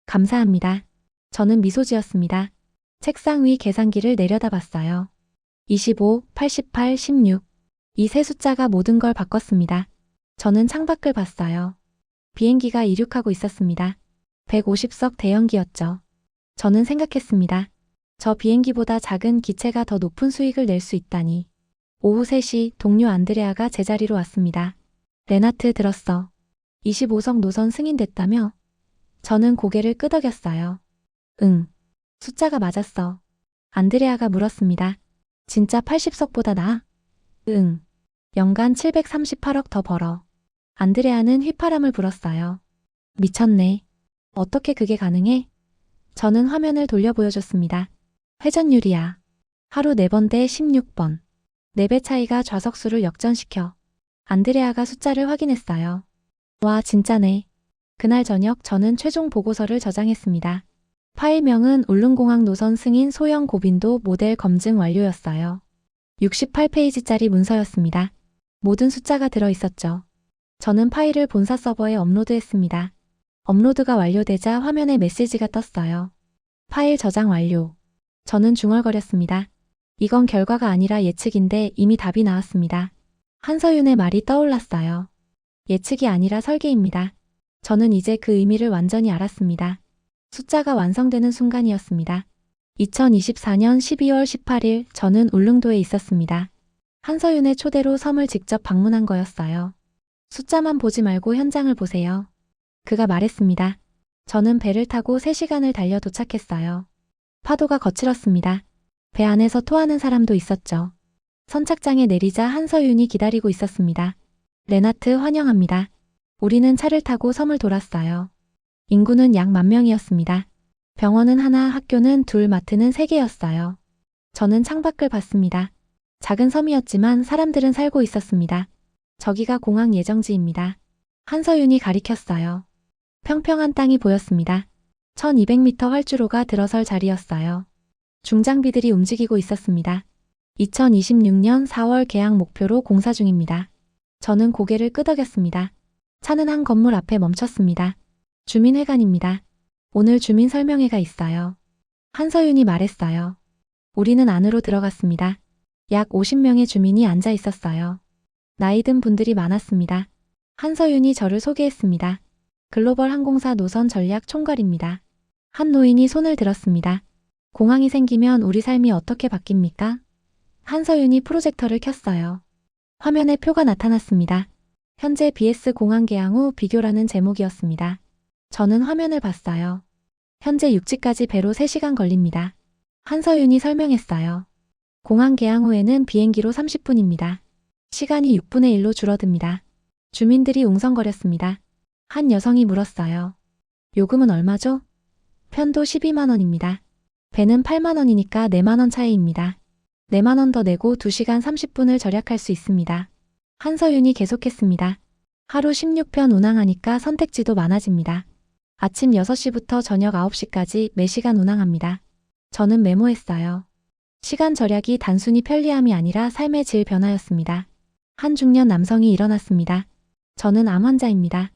감사합니다. 저는 미소 지었습니다. 책상 위 계산기를 내려다봤어요. 25, 88, 16. 이 세 숫자가 모든 걸 바꿨습니다. 저는 창밖을 봤어요. 비행기가 이륙하고 있었습니다. 150석 대형기였죠. 저는 생각했습니다. 저 비행기보다 작은 기체가 더 높은 수익을 낼 수 있다니. 오후 3시 동료 안드레아가 제 자리로 왔습니다. 레나트 들었어. 25석 노선 승인됐다며? 저는 고개를 끄덕였어요. 응. 숫자가 맞았어. 안드레아가 물었습니다. 진짜 80석보다 나아? 응. 연간 738억 더 벌어. 안드레아는 휘파람을 불었어요. 미쳤네. 어떻게 그게 가능해? 저는 화면을 돌려 보여줬습니다. 회전율이야. 하루 4번 대 16번. 4배 차이가 좌석수를 역전시켜. 안드레아가 숫자를 확인했어요. 와, 진짜네. 그날 저녁 저는 최종 보고서를 저장했습니다. 파일명은 울릉공항 노선 승인 소형 고빈도 모델 검증 완료였어요. 68페이지짜리 문서였습니다. 모든 숫자가 들어있었죠. 저는 파일을 본사 서버에 업로드했습니다. 업로드가 완료되자 화면에 메시지가 떴어요. 파일 저장 완료. 저는 중얼거렸습니다. 이건 결과가 아니라 예측인데 이미 답이 나왔습니다. 한서윤의 말이 떠올랐어요. 예측이 아니라 설계입니다. 저는 이제 그 의미를 완전히 알았습니다. 숫자가 완성되는 순간이었습니다. 2024년 12월 18일 저는 울릉도에 있었습니다. 한서윤의 초대로 섬을 직접 방문한 거였어요. 숫자만 보지 말고 현장을 보세요. 그가 말했습니다. 저는 배를 타고 3시간을 달려 도착했어요. 파도가 거칠었습니다. 배 안에서 토하는 사람도 있었죠. 선착장에 내리자 한서윤이 기다리고 있었습니다. 레나트 환영합니다. 우리는 차를 타고 섬을 돌았어요. 인구는 약 10,000명이었습니다. 병원은 하나, 학교는 둘, 마트는 3개였어요. 저는 창밖을 봤습니다. 작은 섬이었지만 사람들은 살고 있었습니다. 저기가 공항 예정지입니다. 한서윤이 가리켰어요. 평평한 땅이 보였습니다. 1200m 활주로가 들어설 자리였어요. 중장비들이 움직이고 있었습니다. 2026년 4월 개항 목표로 공사 중입니다. 저는 고개를 끄덕였습니다. 차는 한 건물 앞에 멈췄습니다. 주민회관입니다. 오늘 주민 설명회가 있어요. 한서윤이 말했어요. 우리는 안으로 들어갔습니다. 약 50명의 주민이 앉아 있었어요. 나이 든 분들이 많았습니다. 한서윤이 저를 소개했습니다. 글로벌 항공사 노선 전략 총괄입니다. 한 노인이 손을 들었습니다. 공항이 생기면 우리 삶이 어떻게 바뀝니까? 한서윤이 프로젝터를 켰어요. 화면에 표가 나타났습니다. 현재 BS 공항 개항 후 비교라는 제목이었습니다. 저는 화면을 봤어요. 현재 육지까지 배로 3시간 걸립니다. 한서윤이 설명했어요. 공항 개항 후에는 비행기로 30분입니다. 시간이 6분의 1로 줄어듭니다. 주민들이 웅성거렸습니다. 한 여성이 물었어요. 요금은 얼마죠? 편도 12만 원입니다. 배는 8만 원이니까 4만 원 차이입니다. 4만 원 더 내고 2시간 30분을 절약할 수 있습니다. 한서윤이 계속했습니다. 하루 16편 운항하니까 선택지도 많아집니다. 아침 6시부터 저녁 9시까지 매시간 운항합니다. 저는 메모했어요. 시간 절약이 단순히 편리함이 아니라 삶의 질 변화였습니다. 한 중년 남성이 일어났습니다. 저는 암 환자입니다.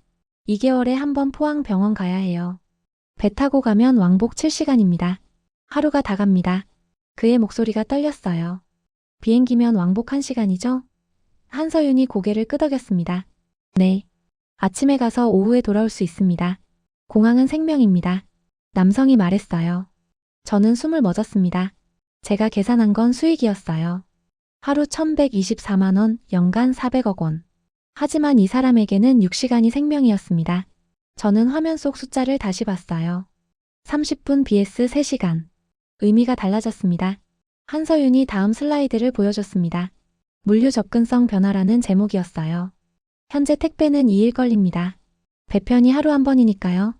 2개월에 한 번 포항 병원 가야 해요. 배 타고 가면 왕복 7시간입니다. 하루가 다 갑니다. 그의 목소리가 떨렸어요. 비행기면 왕복 1시간이죠? 한서윤이 고개를 끄덕였습니다. 네. 아침에 가서 오후에 돌아올 수 있습니다. 공항은 생명입니다. 남성이 말했어요. 저는 숨을 멎었습니다. 제가 계산한 건 수익이었어요. 하루 1124만 원, 연간 400억 원. 하지만 이 사람에게는 6시간이 생명이었습니다. 저는 화면 속 숫자를 다시 봤어요. 30분 vs 3시간. 의미가 달라졌습니다. 한서윤이 다음 슬라이드를 보여줬습니다. 물류 접근성 변화라는 제목이었어요. 현재 택배는 2일 걸립니다. 배편이 하루 한 번이니까요.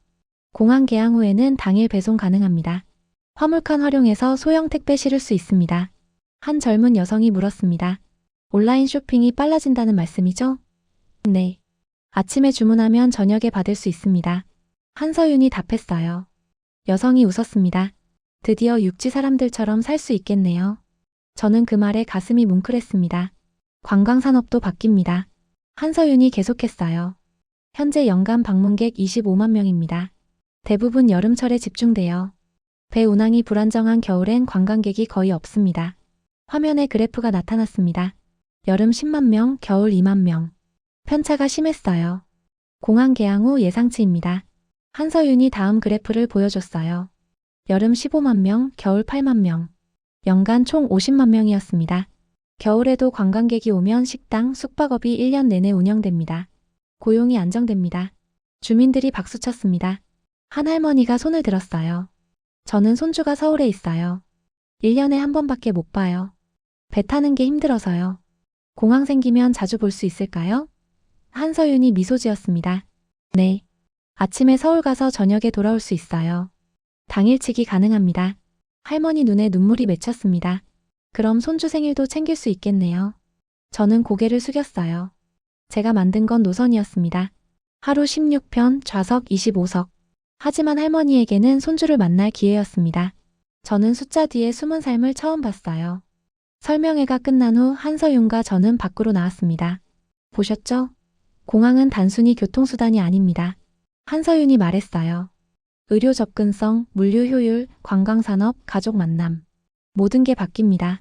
공항 개항 후에는 당일 배송 가능합니다. 화물칸 활용해서 소형 택배 실을 수 있습니다. 한 젊은 여성이 물었습니다. 온라인 쇼핑이 빨라진다는 말씀이죠? 네. 아침에 주문하면 저녁에 받을 수 있습니다. 한서윤이 답했어요. 여성이 웃었습니다. 드디어 육지 사람들처럼 살 수 있겠네요. 저는 그 말에 가슴이 뭉클했습니다. 관광산업도 바뀝니다. 한서윤이 계속했어요. 현재 연간 방문객 25만 명입니다. 대부분 여름철에 집중돼요. 배 운항이 불안정한 겨울엔 관광객이 거의 없습니다. 화면에 그래프가 나타났습니다. 여름 10만 명, 겨울 2만 명. 편차가 심했어요. 공항 개항 후 예상치입니다. 한서윤이 다음 그래프를 보여줬어요. 여름 15만 명, 겨울 8만 명. 연간 총 50만 명이었습니다. 겨울에도 관광객이 오면 식당, 숙박업이 1년 내내 운영됩니다. 고용이 안정됩니다. 주민들이 박수쳤습니다. 한 할머니가 손을 들었어요. 저는 손주가 서울에 있어요. 1년에 한 번밖에 못 봐요. 배 타는 게 힘들어서요. 공항 생기면 자주 볼 수 있을까요? 한서윤이 미소 지었습니다. 네. 아침에 서울 가서 저녁에 돌아올 수 있어요. 당일치기 가능합니다. 할머니 눈에 눈물이 맺혔습니다. 그럼 손주 생일도 챙길 수 있겠네요. 저는 고개를 숙였어요. 제가 만든 건 노선이었습니다. 하루 16편, 좌석 25석. 하지만 할머니에게는 손주를 만날 기회였습니다. 저는 숫자 뒤에 숨은 삶을 처음 봤어요. 설명회가 끝난 후 한서윤과 저는 밖으로 나왔습니다. 보셨죠? 공항은 단순히 교통수단이 아닙니다. 한서윤이 말했어요. 의료 접근성, 물류 효율, 관광산업, 가족 만남. 모든 게 바뀝니다.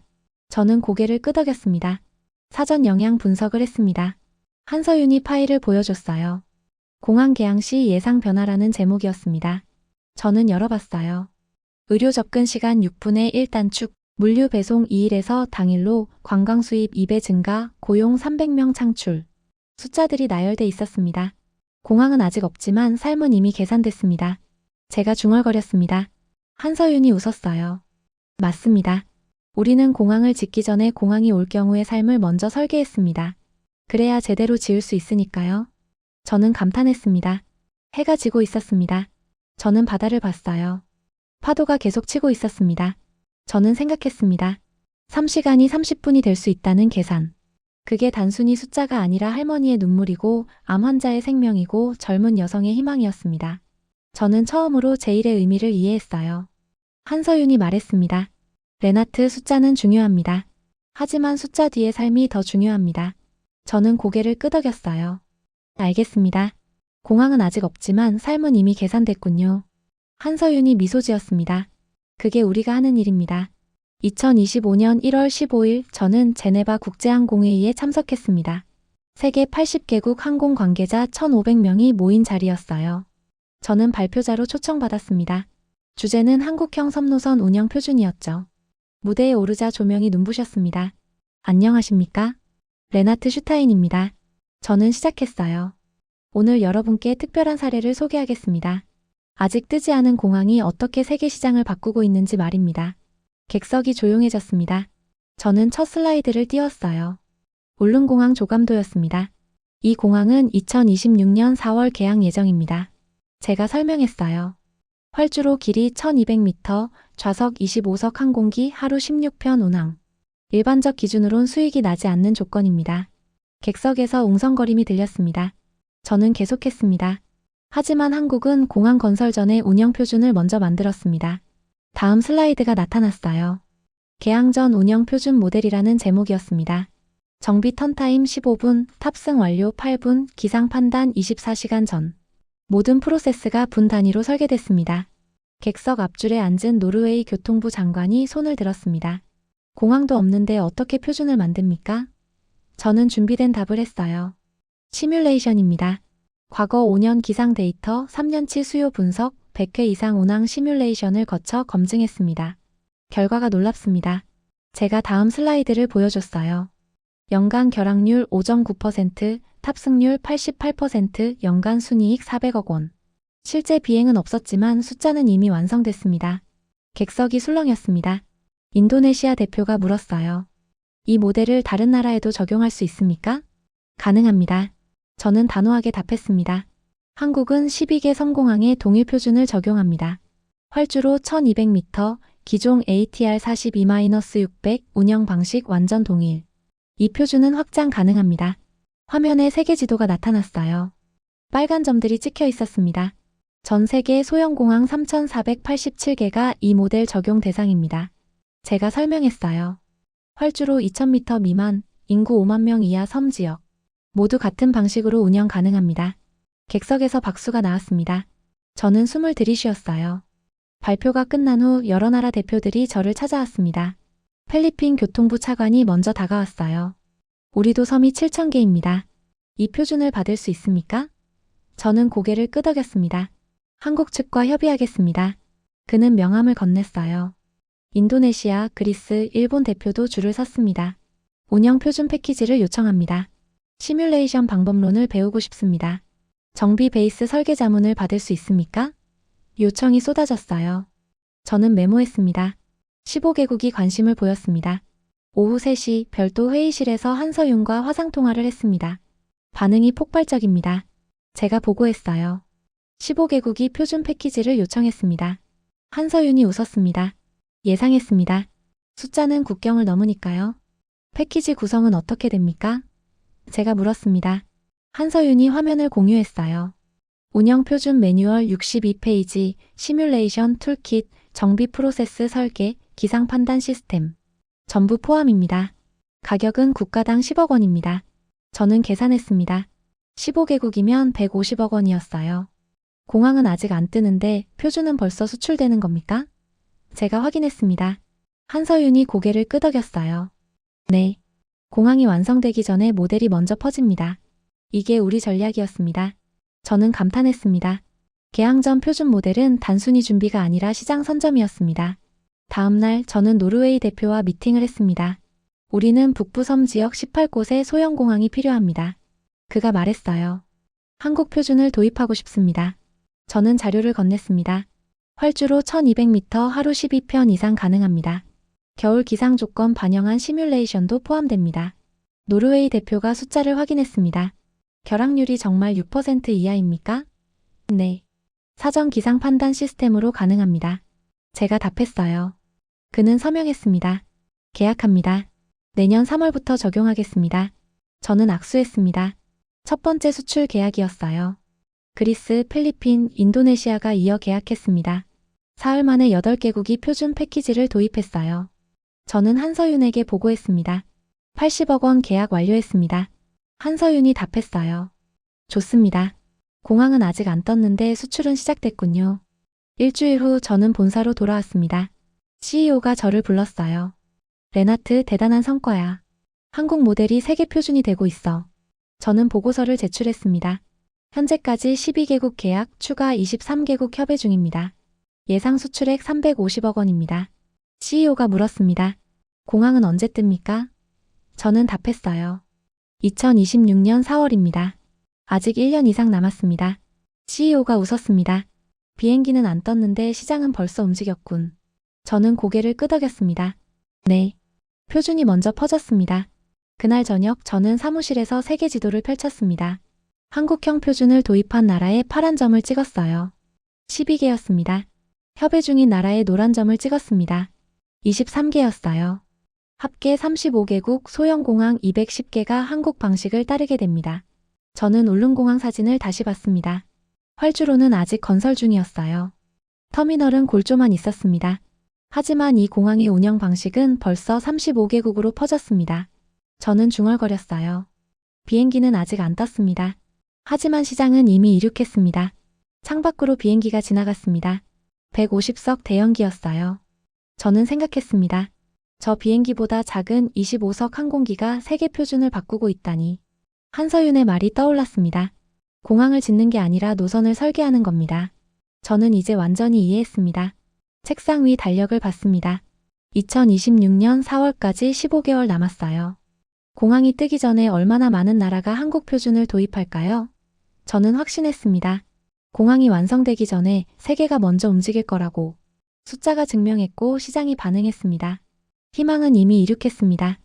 저는 고개를 끄덕였습니다. 사전 영향 분석을 했습니다. 한서윤이 파일을 보여줬어요. 공항 개항 시 예상 변화라는 제목이었습니다. 저는 열어봤어요. 의료 접근 시간 6분의 1 단축, 물류 배송 2일에서 당일로, 관광 수입 2배 증가, 고용 300명 창출. 숫자들이 나열돼 있었습니다. 공항은 아직 없지만 삶은 이미 계산됐습니다. 제가 중얼거렸습니다. 한서윤이 웃었어요. 맞습니다. 우리는 공항을 짓기 전에 공항이 올 경우의 삶을 먼저 설계했습니다. 그래야 제대로 지을 수 있으니까요. 저는 감탄했습니다. 해가 지고 있었습니다. 저는 바다를 봤어요. 파도가 계속 치고 있었습니다. 저는 생각했습니다. 3시간이 30분이 될 수 있다는 계산. 그게 단순히 숫자가 아니라 할머니의 눈물이고 암 환자의 생명이고 젊은 여성의 희망이었습니다. 저는 처음으로 제1의 의미를 이해했어요. 한서윤이 말했습니다. 레나트, 숫자는 중요합니다. 하지만 숫자 뒤의 삶이 더 중요합니다. 저는 고개를 끄덕였어요. 알겠습니다. 공항은 아직 없지만 삶은 이미 계산됐군요. 한서윤이 미소 지었습니다. 그게 우리가 하는 일입니다. 2025년 1월 15일 저는 제네바 국제항공회의에 참석했습니다. 세계 80개국 항공 관계자 1,500명이 모인 자리였어요. 저는 발표자로 초청받았습니다. 주제는 한국형 섬노선 운영 표준이었죠. 무대에 오르자 조명이 눈부셨습니다. 안녕하십니까? 레나트 슈타인입니다. 저는 시작했어요. 오늘 여러분께 특별한 사례를 소개하겠습니다. 아직 뜨지 않은 공항이 어떻게 세계 시장을 바꾸고 있는지 말입니다. 객석이 조용해졌습니다. 저는 첫 슬라이드를 띄웠어요. 울릉공항 조감도였습니다. 이 공항은 2026년 4월 개항 예정입니다. 제가 설명했어요. 활주로 길이 1200m, 좌석 25석 항공기 하루 16편 운항. 일반적 기준으론 수익이 나지 않는 조건입니다. 객석에서 웅성거림이 들렸습니다. 저는 계속했습니다. 하지만 한국은 공항 건설 전에 운영 표준을 먼저 만들었습니다. 다음 슬라이드가 나타났어요. 개항 전 운영 표준 모델이라는 제목이었습니다. 정비 턴타임 15분, 탑승 완료 8분, 기상 판단 24시간 전. 모든 프로세스가 분 단위로 설계됐습니다. 객석 앞줄에 앉은 노르웨이 교통부 장관이 손을 들었습니다. 공항도 없는데 어떻게 표준을 만듭니까? 저는 준비된 답을 했어요. 시뮬레이션입니다. 과거 5년 기상 데이터, 3년치 수요 분석, 100회 이상 운항 시뮬레이션을 거쳐 검증했습니다. 결과가 놀랍습니다. 제가 다음 슬라이드를 보여줬어요. 연간 결항률 5.9%, 탑승률 88%, 연간 순이익 400억 원. 실제 비행은 없었지만 숫자는 이미 완성됐습니다. 객석이 술렁였습니다. 인도네시아 대표가 물었어요. 이 모델을 다른 나라에도 적용할 수 있습니까? 가능합니다. 저는 단호하게 답했습니다. 한국은 12개 섬공항에 동일 표준을 적용합니다. 활주로 1200m, 기종 ATR 42-600, 운영 방식 완전 동일. 이 표준은 확장 가능합니다. 화면에 세계 지도가 나타났어요. 빨간 점들이 찍혀 있었습니다. 전 세계 소형공항 3,487개가 이 모델 적용 대상입니다. 제가 설명했어요. 활주로 2,000m 미만, 인구 5만 명 이하 섬지역. 모두 같은 방식으로 운영 가능합니다. 객석에서 박수가 나왔습니다. 저는 숨을 들이쉬었어요. 발표가 끝난 후 여러 나라 대표들이 저를 찾아왔습니다. 필리핀 교통부 차관이 먼저 다가왔어요. 우리도 섬이 7,000개입니다. 이 표준을 받을 수 있습니까? 저는 고개를 끄덕였습니다. 한국 측과 협의하겠습니다. 그는 명함을 건넸어요. 인도네시아, 그리스, 일본 대표도 줄을 섰습니다. 운영 표준 패키지를 요청합니다. 시뮬레이션 방법론을 배우고 싶습니다. 정비 베이스 설계 자문을 받을 수 있습니까? 요청이 쏟아졌어요. 저는 메모했습니다. 15개국이 관심을 보였습니다. 오후 3시 별도 회의실에서 한서윤과 화상통화를 했습니다. 반응이 폭발적입니다. 제가 보고했어요. 15개국이 표준 패키지를 요청했습니다. 한서윤이 웃었습니다. 예상했습니다. 숫자는 국경을 넘으니까요. 패키지 구성은 어떻게 됩니까? 제가 물었습니다. 한서윤이 화면을 공유했어요. 운영 표준 매뉴얼 62페이지, 시뮬레이션 툴킷, 정비 프로세스 설계, 기상 판단 시스템. 전부 포함입니다. 가격은 국가당 10억 원입니다. 저는 계산했습니다. 15개국이면 150억 원이었어요. 공항은 아직 안 뜨는데 표준은 벌써 수출되는 겁니까? 제가 확인했습니다. 한서윤이 고개를 끄덕였어요. 네. 공항이 완성되기 전에 모델이 먼저 퍼집니다. 이게 우리 전략이었습니다. 저는 감탄했습니다. 개항 전 표준 모델은 단순히 준비가 아니라 시장 선점이었습니다. 다음 날 저는 노르웨이 대표와 미팅을 했습니다. 우리는 북부 섬 지역 18곳에 소형 공항이 필요합니다. 그가 말했어요. 한국 표준을 도입하고 싶습니다. 저는 자료를 건넸습니다. 활주로 1200m 하루 12편 이상 가능합니다. 겨울 기상 조건 반영한 시뮬레이션도 포함됩니다. 노르웨이 대표가 숫자를 확인했습니다. 결항률이 정말 6% 이하입니까? 네. 사전 기상 판단 시스템으로 가능합니다. 제가 답했어요. 그는 서명했습니다. 계약합니다. 내년 3월부터 적용하겠습니다. 저는 악수했습니다. 첫 번째 수출 계약이었어요. 그리스, 필리핀, 인도네시아가 이어 계약했습니다. 사흘 만에 8개국이 표준 패키지를 도입했어요. 저는 한서윤에게 보고했습니다. 80억 원 계약 완료했습니다. 한서윤이 답했어요. 좋습니다. 공항은 아직 안 떴는데 수출은 시작됐군요. 일주일 후 저는 본사로 돌아왔습니다. CEO가 저를 불렀어요. 레나트, 대단한 성과야. 한국 모델이 세계 표준이 되고 있어. 저는 보고서를 제출했습니다. 현재까지 12개국 계약 추가 23개국 협의 중입니다. 예상 수출액 350억 원입니다. CEO가 물었습니다. 공항은 언제 뜹니까? 저는 답했어요. 2026년 4월입니다. 아직 1년 이상 남았습니다. CEO가 웃었습니다. 비행기는 안 떴는데 시장은 벌써 움직였군. 저는 고개를 끄덕였습니다. 네. 표준이 먼저 퍼졌습니다. 그날 저녁 저는 사무실에서 세계 지도를 펼쳤습니다. 한국형 표준을 도입한 나라에 파란 점을 찍었어요. 12개였습니다. 협의 중인 나라에 노란 점을 찍었습니다. 23개였어요. 합계 35개국 소형 공항 210개가 한국 방식을 따르게 됩니다. 저는 울릉공항 사진을 다시 봤습니다. 활주로는 아직 건설 중이었어요. 터미널은 골조만 있었습니다. 하지만 이 공항의 운영 방식은 벌써 35개국으로 퍼졌습니다. 저는 중얼거렸어요. 비행기는 아직 안 떴습니다. 하지만 시장은 이미 이륙했습니다. 창밖으로 비행기가 지나갔습니다. 150석 대형기였어요. 저는 생각했습니다. 저 비행기보다 작은 25석 항공기가 세계 표준을 바꾸고 있다니. 한서윤의 말이 떠올랐습니다. 공항을 짓는 게 아니라 노선을 설계하는 겁니다. 저는 이제 완전히 이해했습니다. 책상 위 달력을 봤습니다. 2026년 4월까지 15개월 남았어요. 공항이 뜨기 전에 얼마나 많은 나라가 한국 표준을 도입할까요? 저는 확신했습니다. 공항이 완성되기 전에 세계가 먼저 움직일 거라고. 숫자가 증명했고 시장이 반응했습니다. 희망은 이미 이륙했습니다.